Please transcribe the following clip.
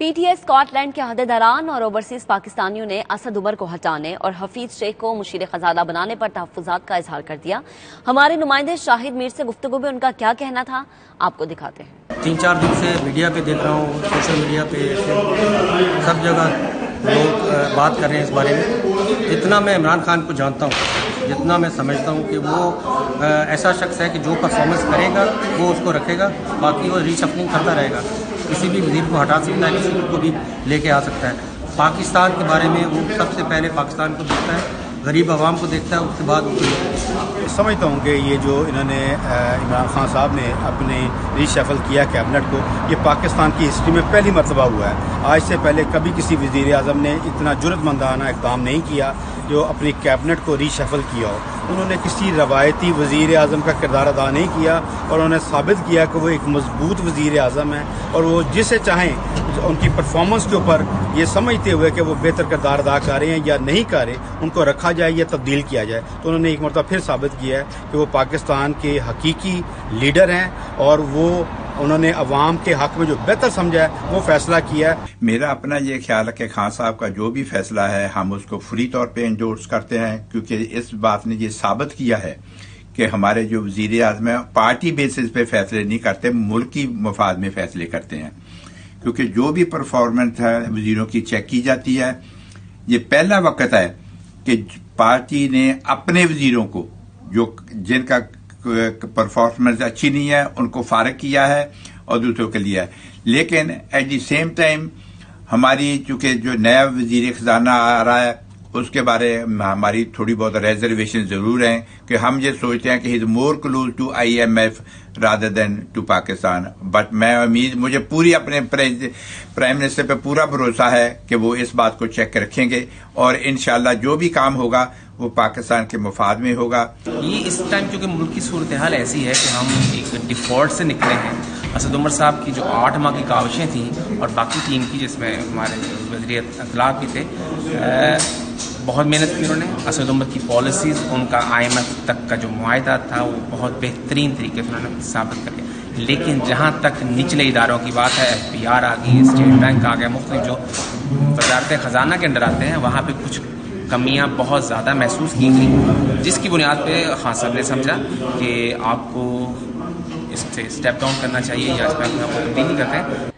پی T I Scotland کے عہدیداران اور اوورسیز پاکستانیوں نے اسد عمر کو ہٹانے اور حفیظ شیخ کو مشیر خزانہ بنانے پر تحفظات کا اظہار کر دیا۔ ہمارے نمائندے شاہد میر سے گفتگو میں ان کا کیا کہنا تھا، آپ کو دکھاتے ہیں۔ 3-4 دن سے میڈیا پہ دیکھ رہا ہوں، سوشل میڈیا پہ سب جگہ لوگ بات کر رہے ہیں اس بارے میں۔ جتنا میں عمران خان کو جانتا ہوں، جتنا میں سمجھتا ہوں کہ وہ ایسا شخص ہے کہ جو پرفارمنس کرے گا وہ اس کو رکھے گا، باقی وہ ریشفلنگ کرتا رہے گا، کسی بھی وزیر کو ہٹا سکتا ہے، کسی کو بھی لے کے آ سکتا ہے۔ پاکستان کے بارے میں وہ سب سے پہلے پاکستان کو دیکھتا ہے، غریب عوام کو دیکھتا ہے، اس کے بعد سمجھتا ہوں کہ یہ جو انہوں نے عمران خان صاحب نے اپنے ری شفل کیا کیبنٹ کو، یہ پاکستان کی ہسٹری میں پہلی مرتبہ ہوا ہے۔ آج سے پہلے کبھی کسی وزیر اعظم نے اتنا جرأت مندانہ اقدام نہیں کیا جو اپنی کیبنٹ کو ری شفل کیا ہو۔ انہوں نے کسی روایتی وزیر اعظم کا کردار ادا نہیں کیا اور انہوں نے ثابت کیا کہ وہ ایک مضبوط وزیر اعظم ہیں، اور وہ جسے چاہیں ان کی پرفارمنس کے اوپر یہ سمجھتے ہوئے کہ وہ بہتر کردار ادا کر رہے ہیں یا نہیں کر رہے، ان کو رکھا جائے یا تبدیل کیا جائے۔ تو انہوں نے ایک مرتبہ پھر ثابت کیا ہے کہ وہ پاکستان کے حقیقی لیڈر ہیں، اور وہ انہوں نے عوام کے حق میں جو بہتر سمجھا ہے وہ فیصلہ کیا ہے۔ میرا اپنا یہ خیال ہے کہ خان صاحب کا جو بھی فیصلہ ہے ہم اس کو فری طور پہ انڈورس کرتے ہیں، کیونکہ اس بات نے یہ ثابت کیا ہے کہ ہمارے جو وزیر اعظم ہیں پارٹی بیسس پہ فیصلے نہیں کرتے، ملکی مفاد میں فیصلے کرتے ہیں، کیونکہ جو بھی پرفارمنس ہے وزیروں کی چیک کی جاتی ہے۔ یہ پہلا وقت ہے کہ پارٹی نے اپنے وزیروں کو جن کا پرفارمنس اچھی نہیں ہے ان کو فارغ کیا ہے اور دوسروں کے لیا ہے، لیکن ایٹ دی سیم ٹائم ہماری چونکہ جو نیا وزیر خزانہ آ رہا ہے اس کے بارے میں ہماری تھوڑی بہت ریزرویشن ضرور ہیں کہ ہم یہ سوچتے ہیں کہ he is more close to IMF rather than to Pakistan, but مجھے پوری اپنے پرائم منسٹر پہ پورا بھروسہ ہے کہ وہ اس بات کو چیک رکھیں گے، اور انشاءاللہ جو بھی کام ہوگا وہ پاکستان کے مفاد میں ہوگا۔ یہ اس ٹائم چونکہ ملک کی صورتحال ایسی ہے کہ ہم ایک ڈیفالٹ سے نکلے ہیں۔ اسد عمر صاحب کی جو 8 ماہ کی کاوشیں تھیں اور باقی ٹیم کی، جس میں ہمارے وزیر اطلاع بھی تھے، بہت محنت کی انہوں نے۔ اسد عمر کی پالیسیز، ان کا IMF تک کا جو معاہدہ تھا وہ بہت بہترین طریقے سے انہوں نے ثابت کر دیا، لیکن جہاں تک نچلے اداروں کی بات ہے، FBR آ گئی، اسٹیٹ بینک آ گیا، مختلف جو وزارت خزانہ کے انڈر آتے ہیں، وہاں پہ کچھ کمیاں بہت زیادہ محسوس کی گئی، جس کی بنیاد پہ خان صاحب نے سمجھا کہ آپ کو اس سے اسٹیپ ڈاؤن کرنا چاہیے یا اس میں اپنے آپ کو تبدیلی کرتے ہیں۔